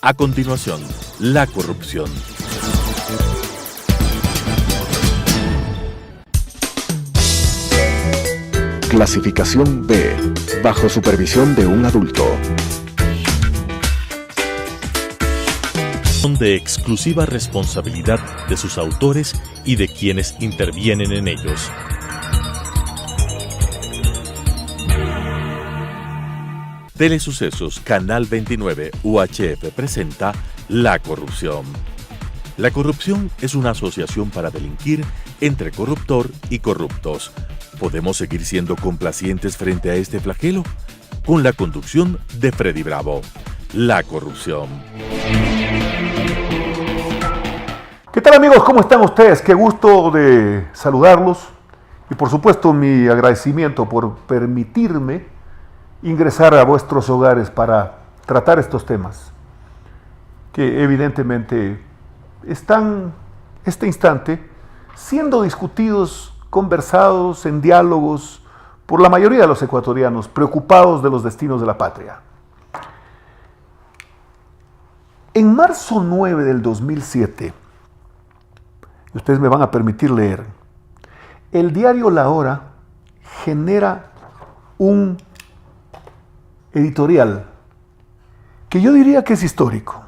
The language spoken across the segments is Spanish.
A continuación, la corrupción. Clasificación B, bajo supervisión de un adulto. Son de exclusiva responsabilidad de sus autores y de quienes intervienen en ellos. Telesucesos, Canal 29, UHF presenta La Corrupción. La corrupción es una asociación para delinquir entre corruptor y corruptos. ¿Podemos seguir siendo complacientes frente a este flagelo? Con la conducción de Freddy Bravo. La corrupción. ¿Qué tal, amigos? ¿Cómo están ustedes? Qué gusto de saludarlos y por supuesto mi agradecimiento por permitirme ingresar a vuestros hogares para tratar estos temas que evidentemente están este instante siendo discutidos, conversados en diálogos por la mayoría de los ecuatorianos preocupados de los destinos de la patria. En marzo 9 del 2007, ustedes me van a permitir leer, el diario La Hora genera un editorial que yo diría que es histórico.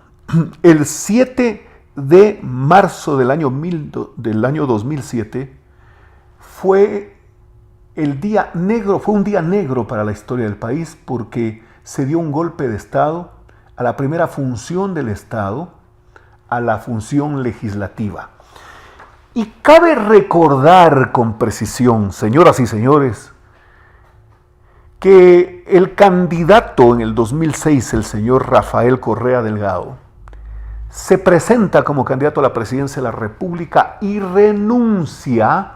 El 7 de marzo del año 2007 fue el día negro, fue un día negro para la historia del país porque se dio un golpe de Estado a la primera función del Estado, a la función legislativa. Y cabe recordar con precisión, señoras y señores, que el candidato en el 2006, el señor Rafael Correa Delgado, se presenta como candidato a la presidencia de la República y renuncia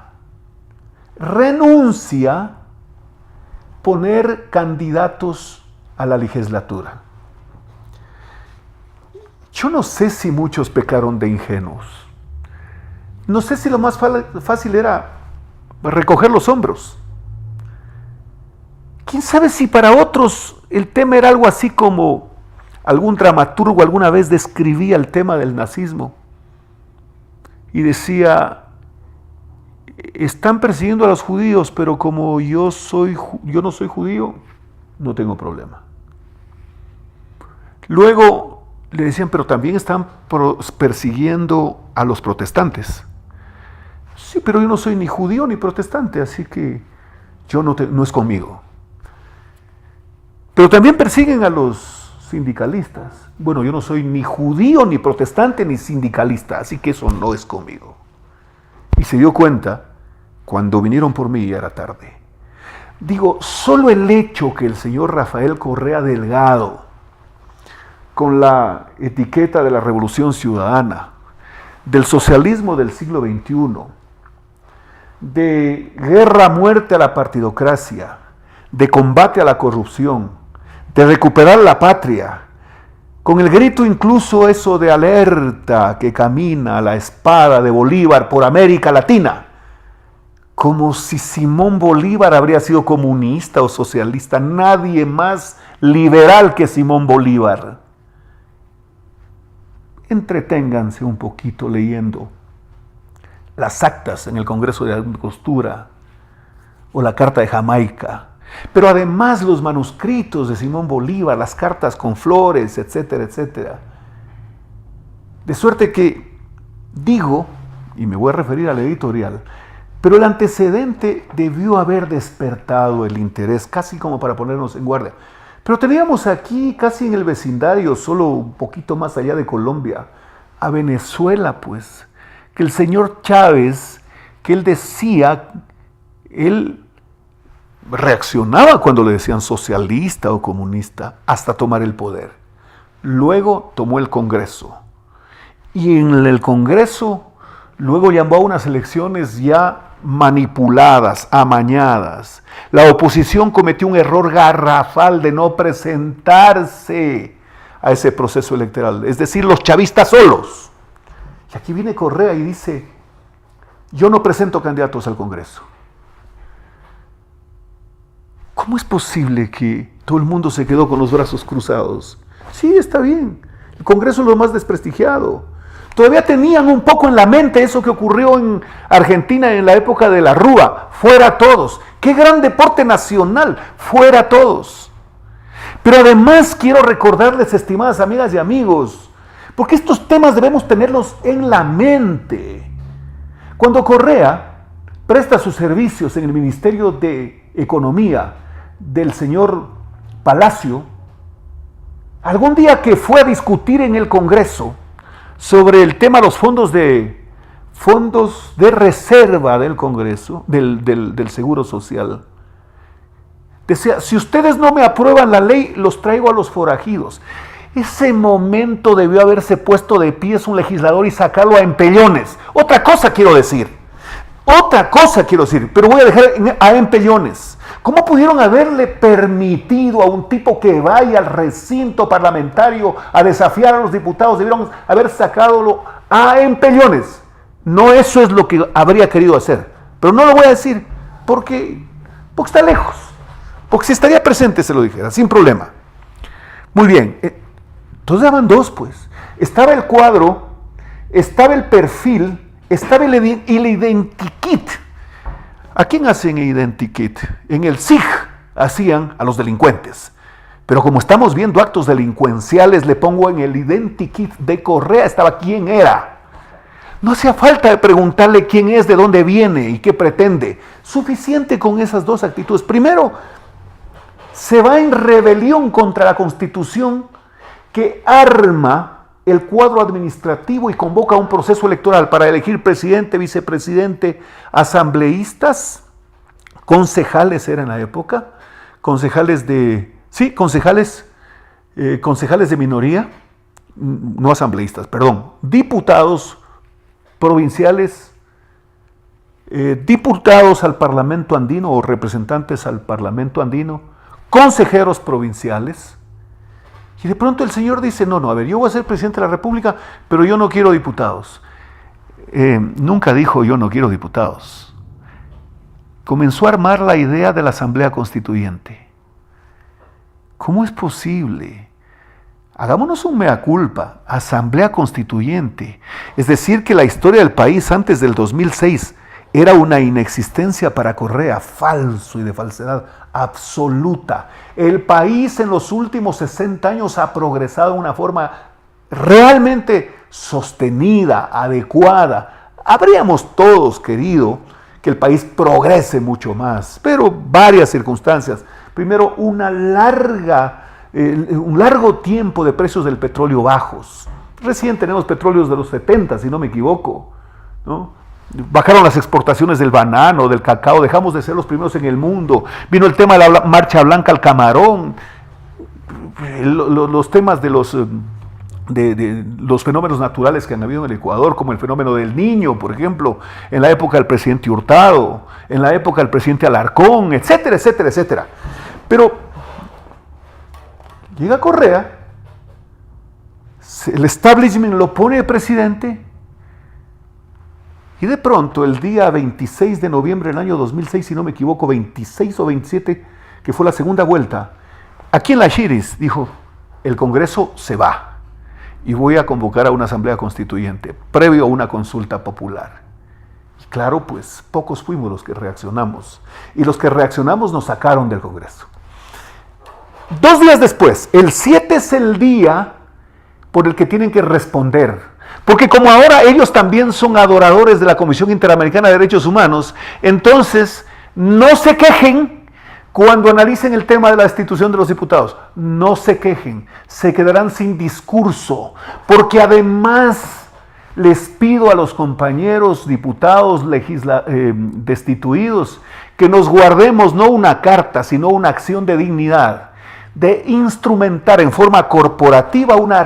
poner candidatos a la legislatura. Yo no sé si muchos pecaron de ingenuos. No sé si lo más fácil era recoger los hombros. ¿Quién sabe si para otros el tema era algo así como algún dramaturgo alguna vez describía el tema del nazismo y decía, están persiguiendo a los judíos, pero como yo no soy judío, no tengo problema. Luego le decían, pero también están persiguiendo a los protestantes. Sí, pero yo no soy ni judío ni protestante, así que no es conmigo. Pero también persiguen a los sindicalistas. Bueno, yo no soy ni judío, ni protestante, ni sindicalista, así que eso no es conmigo. Y se dio cuenta, cuando vinieron por mí, ya era tarde. Digo, solo el hecho que el señor Rafael Correa Delgado, con la etiqueta de la Revolución Ciudadana, del socialismo del siglo XXI, de guerra a muerte a la partidocracia, de combate a la corrupción, de recuperar la patria, con el grito incluso eso de alerta que camina la espada de Bolívar por América Latina, como si Simón Bolívar habría sido comunista o socialista, nadie más liberal que Simón Bolívar. Entreténganse un poquito leyendo las actas en el Congreso de Angostura o la Carta de Jamaica. Pero además los manuscritos de Simón Bolívar, las cartas con flores, etcétera, etcétera. De suerte que digo, y me voy a referir al editorial, pero el antecedente debió haber despertado el interés, casi como para ponernos en guardia. Pero teníamos aquí, casi en el vecindario, solo un poquito más allá de Colombia, a Venezuela, pues, que el señor Chávez, que él decía, él reaccionaba cuando le decían socialista o comunista hasta tomar el poder. Luego tomó el Congreso. Y en el Congreso luego llamó a unas elecciones ya manipuladas, amañadas. La oposición cometió un error garrafal de no presentarse a ese proceso electoral. Es decir, los chavistas solos. Y aquí viene Correa y dice, yo no presento candidatos al Congreso. ¿Cómo es posible que todo el mundo se quedó con los brazos cruzados? Sí, está bien. El Congreso es lo más desprestigiado. Todavía tenían un poco en la mente eso que ocurrió en Argentina en la época de la Rúa. Fuera todos. ¡Qué gran deporte nacional! Fuera todos. Pero además quiero recordarles, estimadas amigas y amigos, porque estos temas debemos tenerlos en la mente. Cuando Correa presta sus servicios en el Ministerio de Economía del señor Palacio, algún día que fue a discutir en el Congreso sobre el tema de los fondos de reserva del Congreso, del Seguro Social, decía, si ustedes no me aprueban la ley, los traigo a los forajidos. Ese momento debió haberse puesto de pies un legislador y sacarlo a empellones. Otra cosa quiero decir, pero voy a dejar a empellones. ¿Cómo pudieron haberle permitido a un tipo que vaya al recinto parlamentario a desafiar a los diputados? Debieron haber sacado a empellones. No, eso es lo que habría querido hacer. Pero no lo voy a decir porque está lejos. Porque si estaría presente se lo dijera, sin problema. Muy bien. Entonces daban dos, pues. Estaba el cuadro, estaba el perfil, estaba el identikit. ¿A quién hacen el identikit? En el SIG hacían a los delincuentes. Pero como estamos viendo actos delincuenciales, le pongo en el identikit de Correa, estaba quién era. No hacía falta preguntarle quién es, de dónde viene y qué pretende. Suficiente con esas dos actitudes. Primero, se va en rebelión contra la Constitución que arma el cuadro administrativo y convoca un proceso electoral para elegir presidente, vicepresidente, asambleístas, concejales era en la época, concejales de minoría, no asambleístas, perdón, diputados provinciales, diputados al Parlamento Andino o representantes al Parlamento Andino, consejeros provinciales. Y de pronto el señor dice, no, a ver, yo voy a ser presidente de la República, pero yo no quiero diputados. Nunca dijo yo no quiero diputados. Comenzó a armar la idea de la Asamblea Constituyente. ¿Cómo es posible? Hagámonos un mea culpa, Asamblea Constituyente. Es decir, que la historia del país antes del 2006 era una inexistencia para Correa, falso y de falsedad absoluta. El país en los últimos 60 años ha progresado de una forma realmente sostenida, adecuada. Habríamos todos querido que el país progrese mucho más, pero varias circunstancias. Primero, un largo tiempo de precios del petróleo bajos. Recién tenemos petróleos de los 70, si no me equivoco, ¿no? Bajaron las exportaciones del banano, del cacao, dejamos de ser los primeros en el mundo. Vino el tema de la marcha blanca al camarón, los temas de los fenómenos naturales que han habido en el Ecuador, como el fenómeno del Niño, por ejemplo, en la época del presidente Hurtado, en la época del presidente Alarcón, etcétera, etcétera, etcétera. Pero llega Correa, el establishment lo pone de presidente, y de pronto, el día 26 de noviembre del año 2006, si no me equivoco, 26 o 27, que fue la segunda vuelta, aquí en la Chiris dijo, el Congreso se va y voy a convocar a una asamblea constituyente, previo a una consulta popular. Y claro, pues, pocos fuimos los que reaccionamos. Y los que reaccionamos nos sacaron del Congreso. 2 días después, el 7 es el día por el que tienen que responder. Porque como ahora ellos también son adoradores de la Comisión Interamericana de Derechos Humanos, entonces no se quejen cuando analicen el tema de la destitución de los diputados. No se quejen, se quedarán sin discurso, porque además les pido a los compañeros diputados destituidos que nos guardemos no una carta, sino una acción de dignidad, de instrumentar en forma corporativa una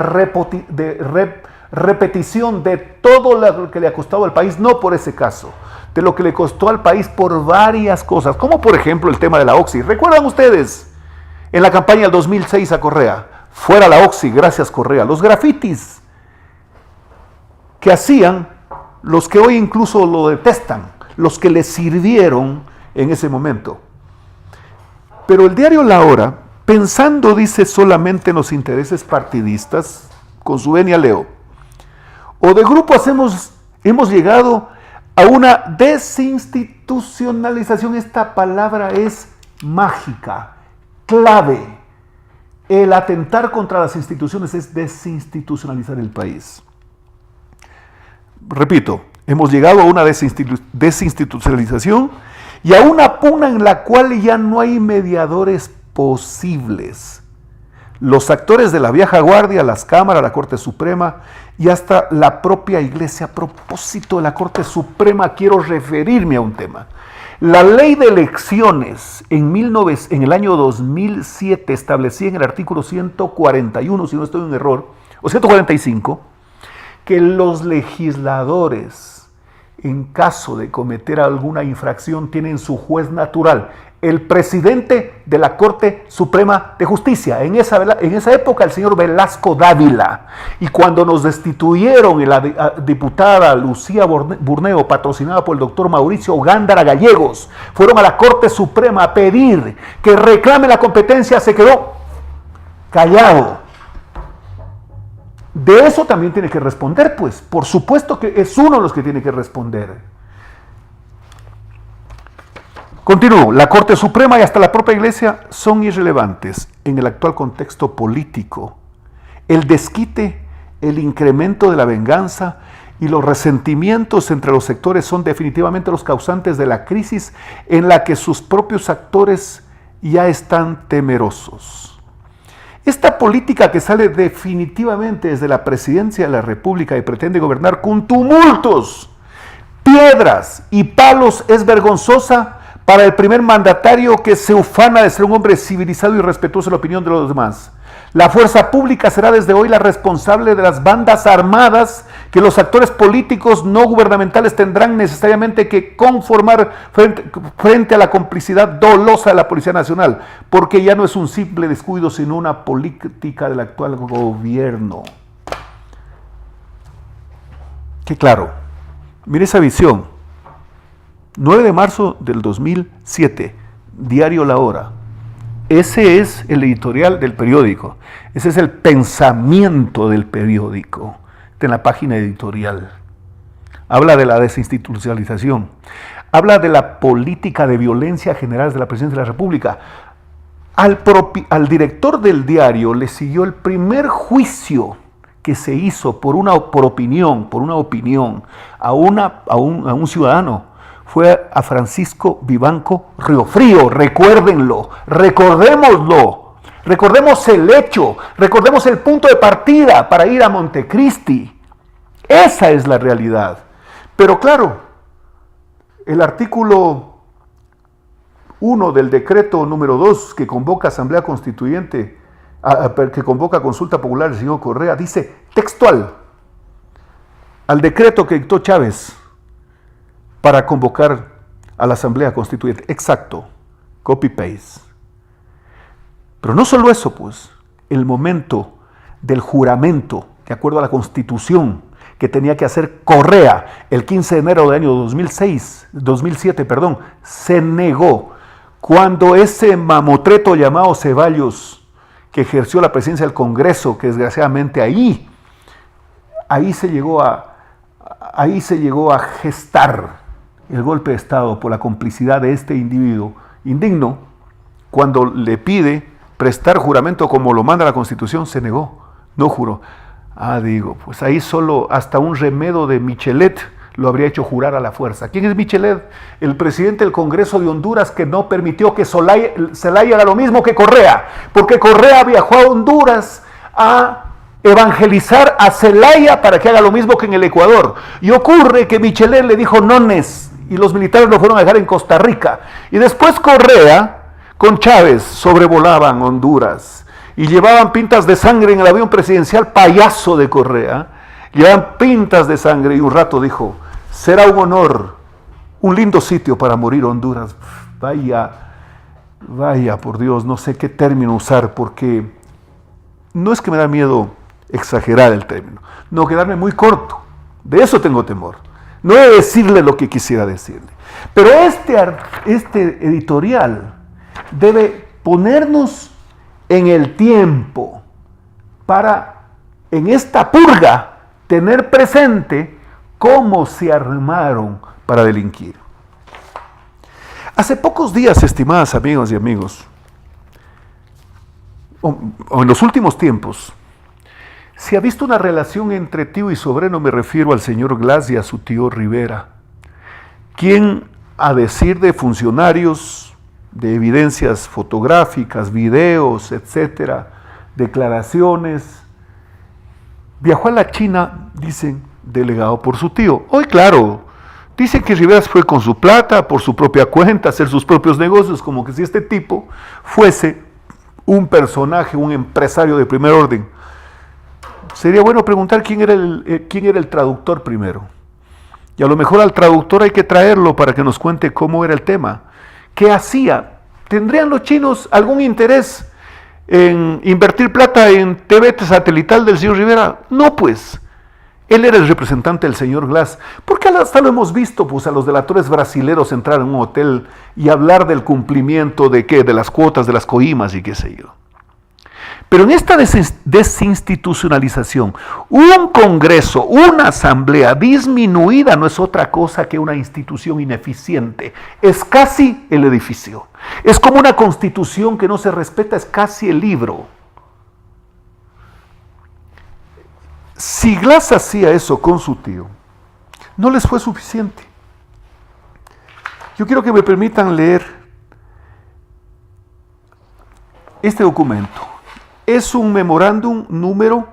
repetición de todo lo que le ha costado al país, no por ese caso, de lo que le costó al país por varias cosas, como por ejemplo el tema de la Oxy. ¿Recuerdan ustedes en la campaña del 2006 a Correa? Fuera la Oxy, gracias Correa. Los grafitis que hacían los que hoy incluso lo detestan, los que le sirvieron en ese momento. Pero el diario La Hora, pensando, dice, solamente en los intereses partidistas, con su venia leo. O de grupo hemos llegado a una desinstitucionalización. Esta palabra es mágica, clave. El atentar contra las instituciones es desinstitucionalizar el país. Repito, hemos llegado a una desinstitucionalización y a una pugna en la cual ya no hay mediadores posibles. Los actores de la vieja guardia, las cámaras, la Corte Suprema y hasta la propia Iglesia. A propósito de la Corte Suprema, quiero referirme a un tema. La ley de elecciones en el año 2007 establecía en el artículo 141, si no estoy en error, o 145, que los legisladores, en caso de cometer alguna infracción, tienen su juez natural, el presidente de la Corte Suprema de Justicia. En esa época el señor Velasco Dávila. Y cuando nos destituyeron la diputada Lucía Burneo, patrocinada por el doctor Mauricio Gándara Gallegos, fueron a la Corte Suprema a pedir que reclame la competencia, se quedó callado. De eso también tiene que responder, pues. Por supuesto que es uno de los que tiene que responder. Continúo. La Corte Suprema y hasta la propia Iglesia son irrelevantes en el actual contexto político. El desquite, el incremento de la venganza y los resentimientos entre los sectores son definitivamente los causantes de la crisis en la que sus propios actores ya están temerosos. Esta política que sale definitivamente desde la presidencia de la República y pretende gobernar con tumultos, piedras y palos es vergonzosa para el primer mandatario que se ufana de ser un hombre civilizado y respetuoso de la opinión de los demás. La fuerza pública será desde hoy la responsable de las bandas armadas que los actores políticos no gubernamentales tendrán necesariamente que conformar frente a la complicidad dolosa de la Policía Nacional, porque ya no es un simple descuido, sino una política del actual gobierno. Qué claro. Mire esa visión. 9 de marzo del 2007, diario La Hora. Ese es el editorial del periódico. Ese es el pensamiento del periódico. Está en la página editorial. Habla de la desinstitucionalización. Habla de la política de violencia general de la Presidencia de la República. Al director del diario le siguió el primer juicio que se hizo por una opinión a un ciudadano. Fue a Francisco Vivanco Riofrío. Recuérdenlo, recordémoslo, recordemos el hecho, recordemos el punto de partida para ir a Montecristi. Esa es la realidad. Pero claro, el artículo 1 del decreto número 2 que convoca Asamblea Constituyente, que convoca consulta popular del señor Correa, dice textual, al decreto que dictó Chávez para convocar a la Asamblea Constituyente. Exacto, copy-paste. Pero no solo eso, pues, el momento del juramento, de acuerdo a la Constitución, que tenía que hacer Correa el 15 de enero del año 2007, se negó. Cuando ese mamotreto llamado Ceballos, que ejerció la presidencia del Congreso, que desgraciadamente ahí se llegó a gestar el golpe de Estado por la complicidad de este individuo indigno, cuando le pide prestar juramento como lo manda la Constitución, se negó, no juró. Pues ahí solo hasta un remedo de Michelet lo habría hecho jurar a la fuerza. ¿Quién es Michelet? El presidente del Congreso de Honduras que no permitió que Zelaya haga lo mismo que Correa, porque Correa viajó a Honduras a evangelizar a Zelaya para que haga lo mismo que en el Ecuador. Y ocurre que Michelet le dijo nones, y los militares lo fueron a dejar en Costa Rica. Y después Correa con Chávez sobrevolaban Honduras y llevaban pintas de sangre en el avión presidencial payaso de Correa. Llevaban pintas de sangre y un rato dijo, será un honor, un lindo sitio para morir Honduras. Vaya, por Dios, no sé qué término usar, porque no es que me da miedo exagerar el término, no, quedarme muy corto. De eso tengo temor. No he de decirle lo que quisiera decirle. Pero este editorial debe ponernos en el tiempo para en esta purga, tener presente cómo se armaron para delinquir. Hace pocos días, estimadas amigas y amigos, o en los últimos tiempos, se ha visto una relación entre tío y sobrino. Me refiero al señor Glass y a su tío Rivera, quien, a decir de funcionarios, de evidencias fotográficas, videos, etcétera, declaraciones, viajó a la China, dicen, delegado por su tío. Hoy, claro, dicen que Rivera fue con su plata, por su propia cuenta, a hacer sus propios negocios, como que si este tipo fuese un personaje, un empresario de primer orden. Sería bueno preguntar quién era el traductor primero. Y a lo mejor al traductor hay que traerlo para que nos cuente cómo era el tema. ¿Qué hacía? ¿Tendrían los chinos algún interés en invertir plata en TV satelital del señor Rivera? No, pues. Él era el representante del señor Glass. Porque hasta lo hemos visto, pues, a los delatores brasileros entrar en un hotel y hablar del cumplimiento de qué, de las cuotas, de las coimas y qué sé yo. Pero en esta desinstitucionalización, un congreso, una asamblea disminuida no es otra cosa que una institución ineficiente. Es casi el edificio. Es como una constitución que no se respeta, es casi el libro. Si Glass hacía eso con su tío, no les fue suficiente. Yo quiero que me permitan leer este documento. Es un memorándum número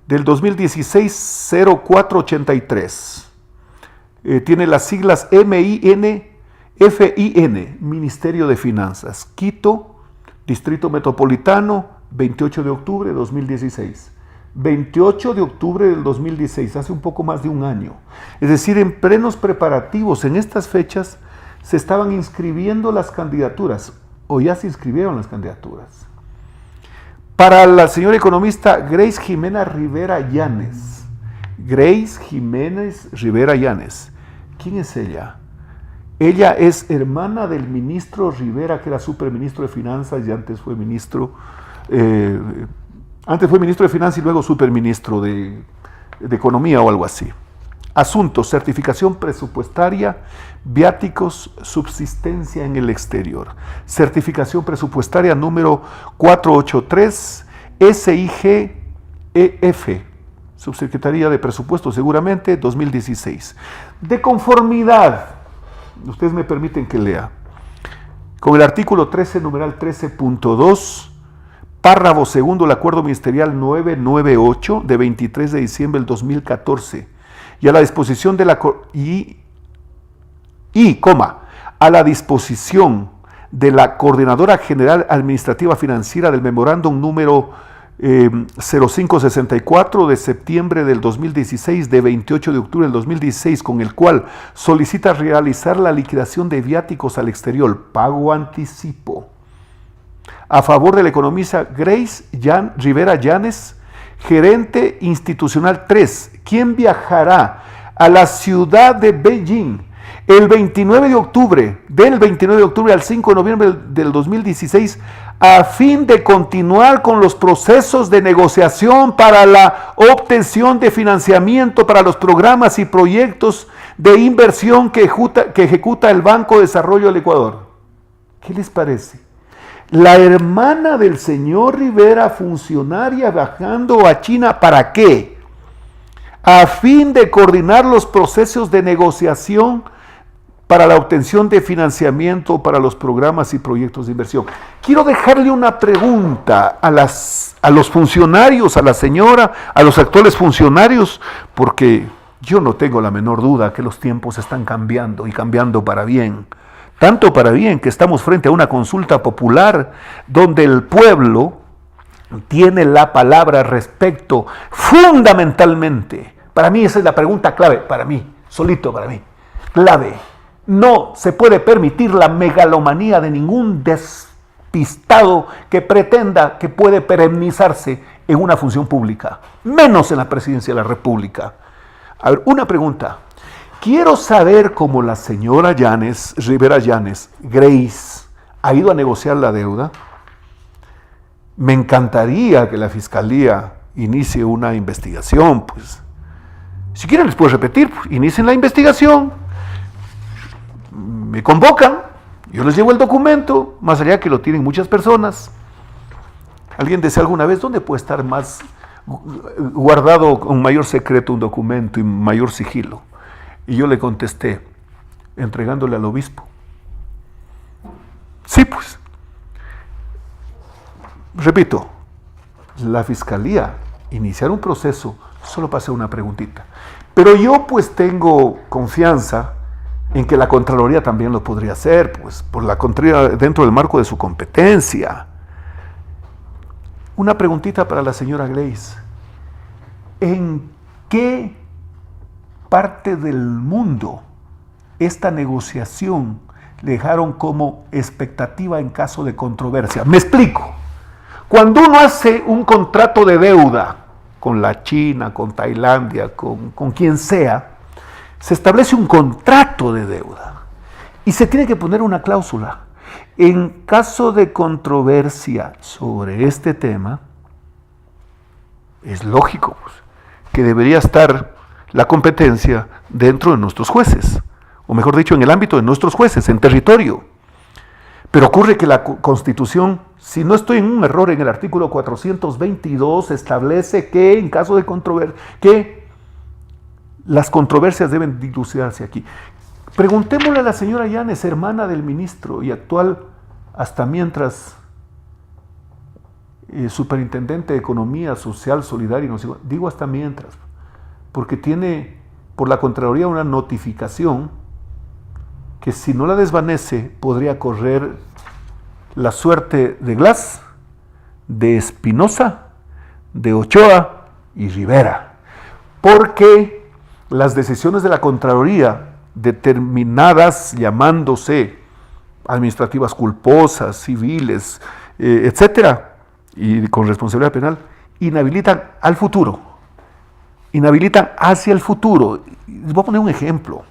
del 2016-0483. Tiene las siglas MINFIN, Ministerio de Finanzas. Quito, Distrito Metropolitano, 28 de octubre de 2016. 28 de octubre del 2016, hace un poco más de un año. Es decir, en plenos preparativos, en estas fechas, se estaban inscribiendo las candidaturas, o ya se inscribieron las candidaturas. Para la señora economista Grace Jiménez Rivera Llanes. Grace Jiménez Rivera Llanes. ¿Quién es ella? Ella es hermana del ministro Rivera, que era superministro de Finanzas y antes fue ministro de Finanzas y luego superministro de Economía o algo así. Asunto: certificación presupuestaria, viáticos, subsistencia en el exterior. Certificación presupuestaria número 483, SIGEF, Subsecretaría de Presupuestos, seguramente, 2016. De conformidad, ustedes me permiten que lea, con el artículo 13, numeral 13.2, párrafo segundo del Acuerdo Ministerial 998 de 23 de diciembre del 2014, y a la disposición de la a la disposición de la Coordinadora General Administrativa Financiera del memorándum número 0564 de septiembre del 2016, de 28 de octubre del 2016, con el cual solicita realizar la liquidación de viáticos al exterior, pago anticipo, a favor del economista Grace Rivera Llanes, gerente institucional 3, quien viajará a la ciudad de Beijing el 29 de octubre, del 29 de octubre al 5 de noviembre del 2016, a fin de continuar con los procesos de negociación para la obtención de financiamiento para los programas y proyectos de inversión que ejecuta el Banco de Desarrollo del Ecuador. ¿Qué les parece? La hermana del señor Rivera, funcionaria, viajando a China, ¿para qué? A fin de coordinar los procesos de negociación para la obtención de financiamiento para los programas y proyectos de inversión. Quiero dejarle una pregunta a los funcionarios, a la señora, a los actuales funcionarios, porque yo no tengo la menor duda que los tiempos están cambiando y cambiando para bien. Tanto para bien que estamos frente a una consulta popular donde el pueblo tiene la palabra respecto, fundamentalmente. Para mí esa es la pregunta clave, para mí, solito para mí, clave. No se puede permitir la megalomanía de ningún despistado que pretenda que puede perennizarse en una función pública, menos en la presidencia de la República. A ver, una pregunta. Quiero saber cómo la señora Rivera Llanes, Grace, ha ido a negociar la deuda. Me encantaría que la Fiscalía inicie una investigación, pues. Si quieren les puedo repetir, pues, inicien la investigación, me convocan, yo les llevo el documento, más allá que lo tienen muchas personas. Alguien decía alguna vez, ¿dónde puede estar más guardado con mayor secreto un documento y mayor sigilo? Y yo le contesté, entregándole al obispo. Sí, pues. Repito, la fiscalía iniciar un proceso solo para hacer una preguntita. Pero yo pues tengo confianza en que la Contraloría también lo podría hacer, pues por la Contraloría dentro del marco de su competencia. Una preguntita para la señora Grace. ¿En qué parte del mundo esta negociación le dejaron como expectativa en caso de controversia? Me explico. Cuando uno hace un contrato de deuda con la China, con Tailandia, con quien sea, se establece un contrato de deuda y se tiene que poner una cláusula. En caso de controversia sobre este tema, es lógico pues, que debería estar la competencia dentro de nuestros jueces, o mejor dicho, en el ámbito de nuestros jueces, en territorio. Pero ocurre que la Constitución, si no estoy en un error, en el artículo 422 establece que en caso de controversia, que las controversias deben dilucidarse aquí. Preguntémosle a la señora Llanes, hermana del ministro y actual, hasta mientras, superintendente de Economía Social, Solidaria, no sé, digo hasta mientras, porque tiene por la Contraloría una notificación que si no la desvanece podría correr la suerte de Glass, de Espinosa, de Ochoa y Rivera, porque las decisiones de la Contraloría determinadas llamándose administrativas culposas, civiles, etcétera, y con responsabilidad penal, inhabilitan al futuro, inhabilitan hacia el futuro. Les voy a poner un ejemplo.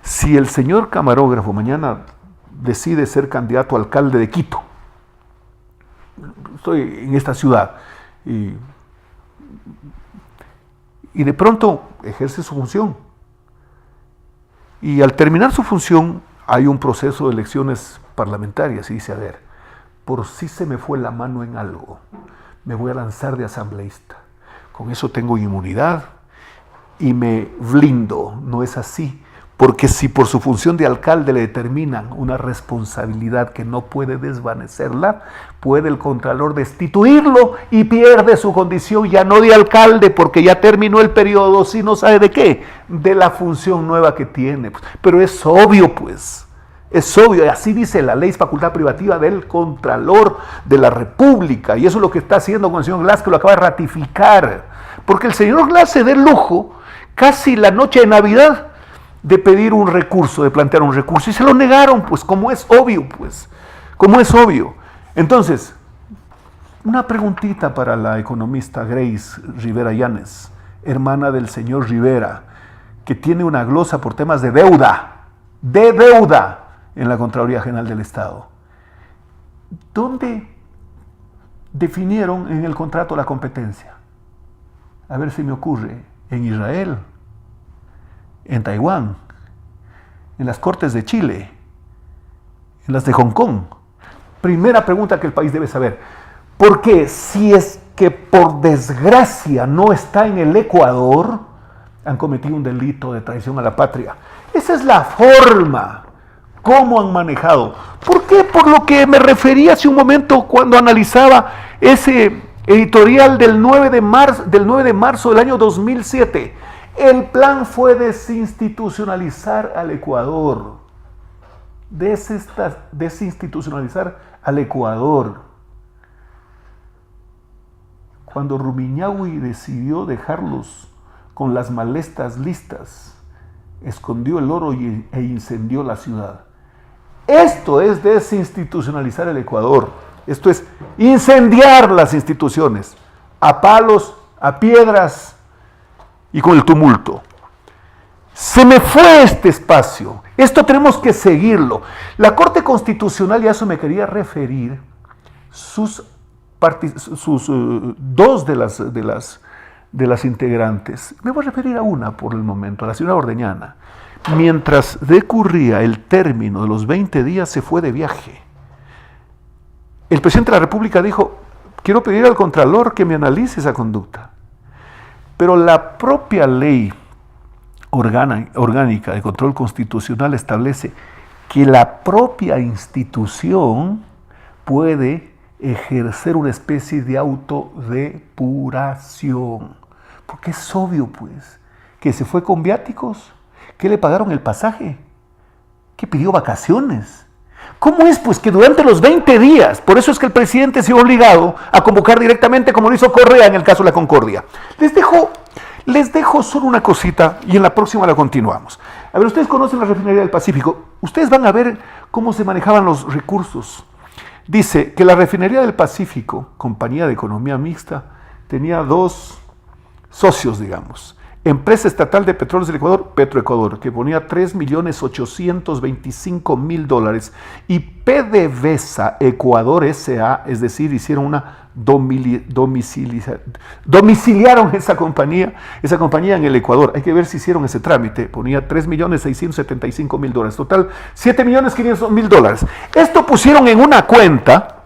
Si el señor camarógrafo mañana decide ser candidato a alcalde de Quito, estoy en esta ciudad, y de pronto ejerce su función, y al terminar su función hay un proceso de elecciones parlamentarias, y dice, a ver, por si se me fue la mano en algo, me voy a lanzar de asambleísta, con eso tengo inmunidad y me blindo. No es así, porque si por su función de alcalde le determinan una responsabilidad que no puede desvanecerla, puede el contralor destituirlo y pierde su condición ya no de alcalde, porque ya terminó el periodo, sino sabe de qué, de la función nueva que tiene. Pero es obvio, pues. Es obvio, y así dice la ley, es facultad privativa del Contralor de la República, y eso es lo que está haciendo con el señor Glass, que lo acaba de ratificar, porque el señor Glass se da el lujo, casi la noche de Navidad, de pedir un recurso, de plantear un recurso, y se lo negaron, pues, como es obvio, pues, como es obvio. Entonces, una preguntita para la economista Grace Rivera Llanes, hermana del señor Rivera, que tiene una glosa por temas de deuda, en la Contraloría General del Estado. ¿Dónde definieron en el contrato la competencia? A ver si me ocurre. En Israel, en Taiwán, en las Cortes de Chile, en las de Hong Kong. Primera pregunta que el país debe saber. ¿Por qué? Si es que por desgracia no está en el Ecuador, han cometido un delito de traición a la patria. Esa es la forma. ¿Cómo han manejado? ¿Por qué? Por lo que me refería hace un momento cuando analizaba ese editorial del 9 de marzo del año 2007. El plan fue desinstitucionalizar al Ecuador. Desinstitucionalizar al Ecuador. Cuando Rumiñahui decidió dejarlos con las maletas listas, escondió el oro e incendió la ciudad. Esto es desinstitucionalizar el Ecuador. Esto es incendiar las instituciones a palos, a piedras y con el tumulto. Se me fue este espacio. Esto tenemos que seguirlo. La Corte Constitucional, y a eso me quería referir, dos de las de las integrantes. Me voy a referir a una por el momento, a la señora Ordeñana. Mientras decurría el término de los 20 días, se fue de viaje. El presidente de la República dijo, quiero pedir al Contralor que me analice esa conducta. Pero la propia ley orgánica de control constitucional establece que la propia institución puede ejercer una especie de autodepuración. Porque es obvio, pues, que se fue con viáticos, que le pagaron el pasaje, que pidió vacaciones. ¿Cómo es, pues, que durante los 20 días, por eso es que el presidente se vio obligado a convocar directamente, como lo hizo Correa en el caso de la Concordia? Les dejo solo una cosita y en la próxima la continuamos. A ver, ustedes conocen la refinería del Pacífico. Ustedes van a ver cómo se manejaban los recursos. Dice que la refinería del Pacífico, compañía de economía mixta, tenía 2 socios, digamos. Empresa Estatal de Petróleos del Ecuador, Petroecuador, que ponía $3.825.000, y PDVSA Ecuador S.A., es decir, hicieron una domiciliaron esa compañía en el Ecuador. Hay que ver si hicieron ese trámite. Ponía $3.675.000, total $7.500.000. Esto pusieron en una cuenta,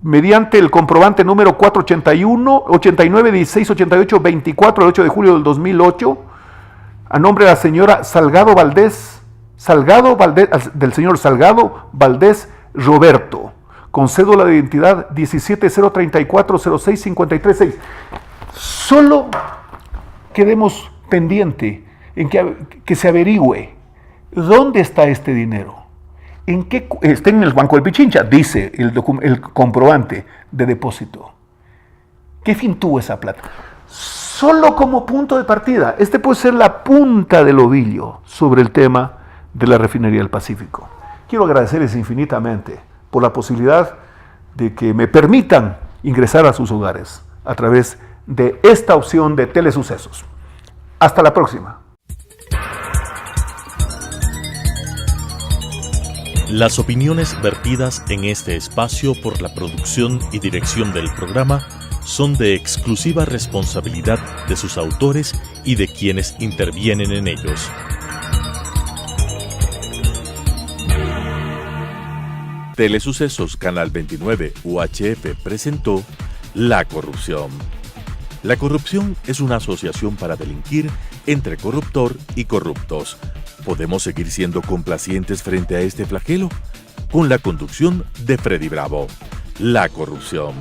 mediante el comprobante número 481-89-16-88-24 del 8 de julio del 2008, a nombre de la señora del señor Salgado Valdés Roberto, con cédula de identidad 1703406536. Solo quedemos pendiente en que se averigüe dónde está este dinero. Está en el Banco del Pichincha, dice el comprobante de depósito. ¿Qué fin tuvo esa plata? Solo como punto de partida. Este puede ser la punta del ovillo sobre el tema de la refinería del Pacífico. Quiero agradecerles infinitamente por la posibilidad de que me permitan ingresar a sus hogares a través de esta opción de Telesucesos. Hasta la próxima. Las opiniones vertidas en este espacio por la producción y dirección del programa son de exclusiva responsabilidad de sus autores y de quienes intervienen en ellos. Telesucesos Canal 29 UHF presentó La Corrupción. La corrupción es una asociación para delinquir entre corruptor y corruptos. ¿Podemos seguir siendo complacientes frente a este flagelo? Con la conducción de Freddy Bravo. La Corrupción.